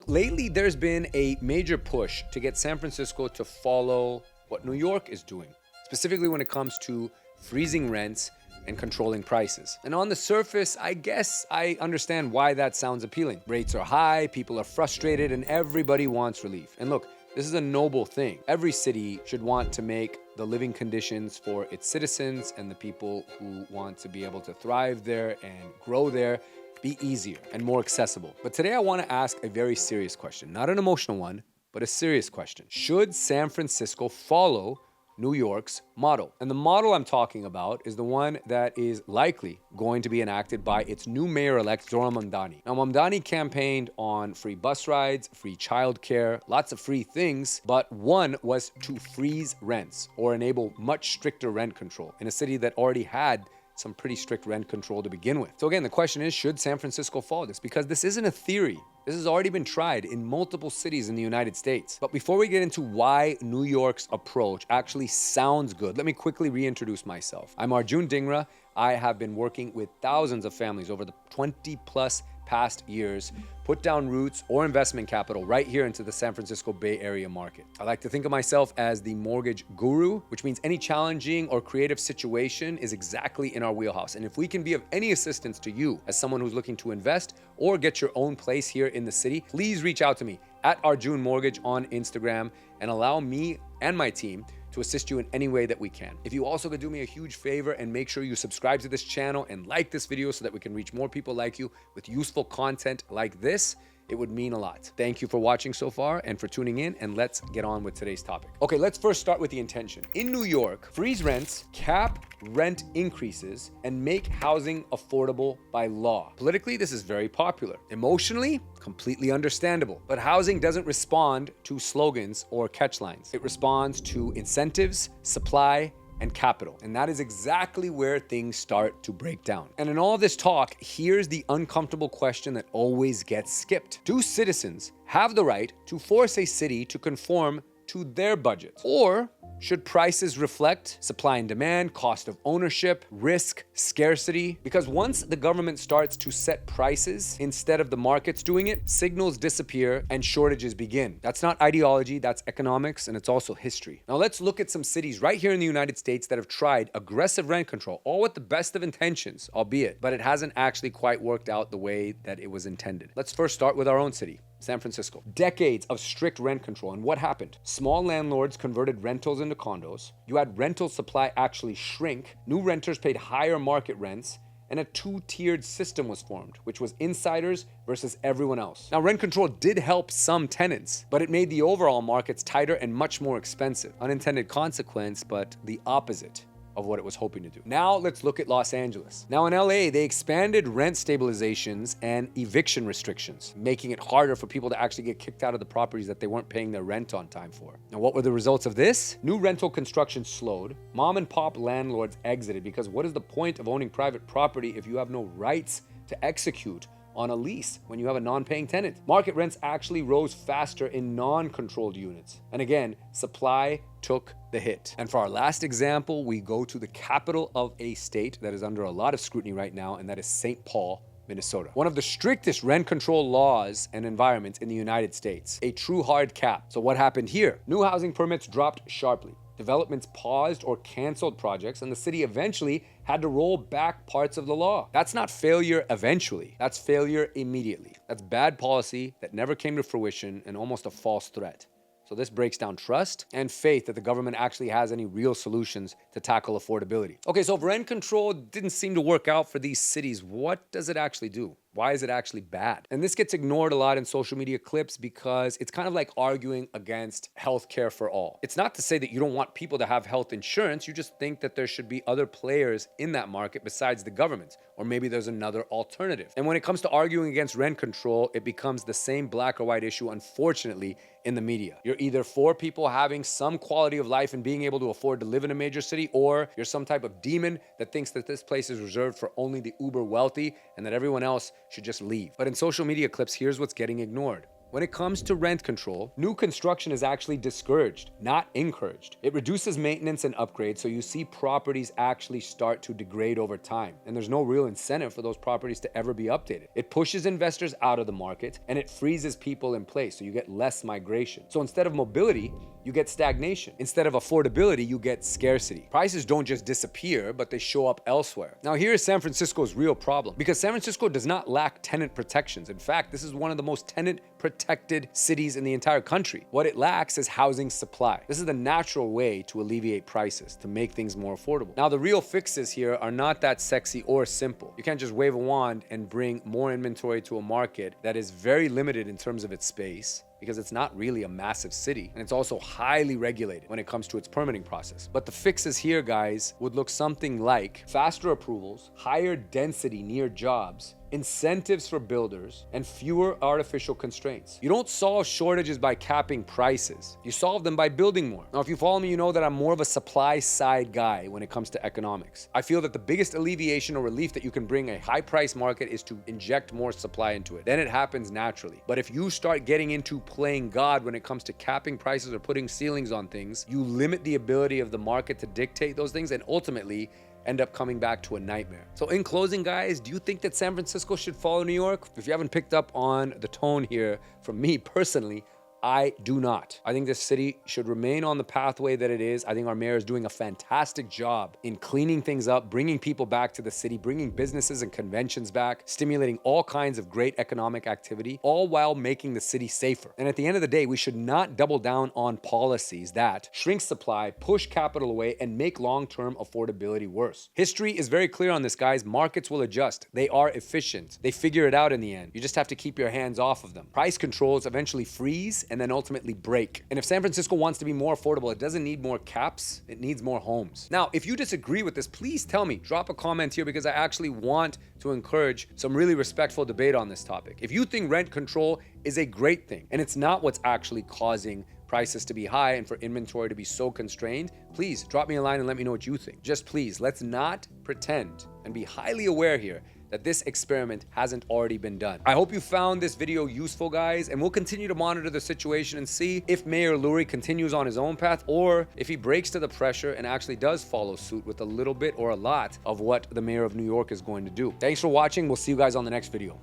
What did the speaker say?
lately there's been a major push to get San Francisco to follow what New York is doing, specifically when it comes to freezing rents and controlling prices. And on the surface, I guess I understand why that sounds appealing. Rates are high, people are frustrated, and everybody wants relief. And look, this is a noble thing. Every city should want to make the living conditions for its citizens and the people who want to be able to thrive there and grow there be easier and more accessible. But today I want to ask a very serious question, not an emotional one, but a serious question. Should San Francisco follow New York's model? And the model I'm talking about is the one that is likely going to be enacted by its new mayor-elect, Zohran Mamdani. Now, Mamdani campaigned on free bus rides, free childcare, lots of free things, but one was to freeze rents or enable much stricter rent control in a city that already had some pretty strict rent control to begin with. So again, the question is, should San Francisco follow this? Because this isn't a theory. This has already been tried in multiple cities in the United States. But before we get into why New York's approach actually sounds good, let me quickly reintroduce myself. I'm Arjun Dhingra. I have been working with thousands of families over the 20 plus past years, put down roots or investment capital right here into the San Francisco Bay Area market. I like to think of myself as the mortgage guru, which means any challenging or creative situation is exactly in our wheelhouse. And if we can be of any assistance to you as someone who's looking to invest or get your own place here in the city, please reach out to me at Arjun Mortgage on Instagram and allow me and my team to assist you in any way that we can. If you also could do me a huge favor and make sure you subscribe to this channel and like this video so that we can reach more people like you with useful content like this, it would mean a lot. Thank you for watching so far and for tuning in, and let's get on with today's topic. Okay, let's first start with the intention. In New York, freeze rents, cap rent increases, and make housing affordable by law. Politically, this is very popular. Emotionally, completely understandable. But housing doesn't respond to slogans or catchlines. It responds to incentives, supply, and capital. And that is exactly where things start to break down. And in all this talk, here's the uncomfortable question that always gets skipped. Do citizens have the right to force a city to conform to their budget? Or should prices reflect supply and demand, cost of ownership, risk, scarcity? Because once the government starts to set prices instead of the markets doing it, signals disappear and shortages begin. That's not ideology, that's economics, and it's also history. Now let's look at some cities right here in the United States that have tried aggressive rent control, all with the best of intentions, albeit, but it hasn't actually quite worked out the way that it was intended. Let's first start with our own city, San Francisco. Decades of strict rent control, and what happened? Small landlords converted rentals into condos. You had rental supply actually shrink. New renters paid higher market rents, and a two-tiered system was formed, which was insiders versus everyone else. Now, rent control did help some tenants, but it made the overall markets tighter and much more expensive. Unintended consequence, but the opposite of what it was hoping to do. Now let's look at Los Angeles. Now in LA, they expanded rent stabilizations and eviction restrictions, making it harder for people to actually get kicked out of the properties that they weren't paying their rent on time for. Now what were the results of this? New rental construction slowed. Mom and pop landlords exited because what is the point of owning private property if you have no rights to execute on a lease when you have a non-paying tenant? Market rents actually rose faster in non-controlled units. And again, supply took the hit. And for our last example, we go to the capital of a state that is under a lot of scrutiny right now, and that is St. Paul, Minnesota. One of the strictest rent control laws and environments in the United States. A true hard cap. So what happened here? New housing permits dropped sharply. Developments paused or canceled projects, and the city eventually had to roll back parts of the law. That's not failure eventually. That's failure immediately. That's bad policy that never came to fruition and almost a false threat. So this breaks down trust and faith that the government actually has any real solutions to tackle affordability. Okay, so if rent control didn't seem to work out for these cities, what does it actually do? Why is it actually bad? And this gets ignored a lot in social media clips because it's kind of like arguing against healthcare for all. It's not to say that you don't want people to have health insurance, you just think that there should be other players in that market besides the government, or maybe there's another alternative. And when it comes to arguing against rent control, it becomes the same black or white issue, unfortunately, in the media. You're either for people having some quality of life and being able to afford to live in a major city, or you're some type of demon that thinks that this place is reserved for only the uber wealthy and that everyone else should just leave. But in social media clips, here's what's getting ignored. When it comes to rent control, new construction is actually discouraged, not encouraged. It reduces maintenance and upgrades, so you see properties actually start to degrade over time, and there's no real incentive for those properties to ever be updated. It pushes investors out of the market, and it freezes people in place, so you get less migration. So instead of mobility, you get stagnation. Instead of affordability, you get scarcity. Prices don't just disappear, but they show up elsewhere. Now, here's San Francisco's real problem, because San Francisco does not lack tenant protections. In fact, this is one of the most tenant-protected cities in the entire country. What it lacks is housing supply. This is the natural way to alleviate prices, to make things more affordable. Now, the real fixes here are not that sexy or simple. You can't just wave a wand and bring more inventory to a market that is very limited in terms of its space, because it's not really a massive city, and it's also highly regulated when it comes to its permitting process. But the fixes here, guys, would look something like faster approvals, higher density near jobs, incentives for builders, and fewer artificial constraints. You don't solve shortages by capping prices. You solve them by building more. Now, if you follow me, you know that I'm more of a supply side guy when it comes to economics. I feel that the biggest alleviation or relief that you can bring a high price market is to inject more supply into it. Then it happens naturally. But if you start getting into playing God when it comes to capping prices or putting ceilings on things, you limit the ability of the market to dictate those things, and ultimately end up coming back to a nightmare. So in closing, guys, do you think that San Francisco should follow New York? If you haven't picked up on the tone here from me personally, I do not. I think this city should remain on the pathway that it is. I think our mayor is doing a fantastic job in cleaning things up, bringing people back to the city, bringing businesses and conventions back, stimulating all kinds of great economic activity, all while making the city safer. And at the end of the day, we should not double down on policies that shrink supply, push capital away, and make long-term affordability worse. History is very clear on this, guys. Markets will adjust. They are efficient. They figure it out in the end. You just have to keep your hands off of them. Price controls eventually freeze and then ultimately break. And if San Francisco wants to be more affordable, it doesn't need more caps, it needs more homes. Now, if you disagree with this, please tell me. Drop a comment here, because I actually want to encourage some really respectful debate on this topic. If you think rent control is a great thing, and it's not what's actually causing prices to be high and for inventory to be so constrained, please drop me a line and let me know what you think. Just please, let's not pretend and be highly aware here that this experiment hasn't already been done. I hope you found this video useful, guys, and we'll continue to monitor the situation and see if Mayor Lurie continues on his own path, or if he breaks to the pressure and actually does follow suit with a little bit or a lot of what the mayor of New York is going to do. Thanks for watching. We'll see you guys on the next video.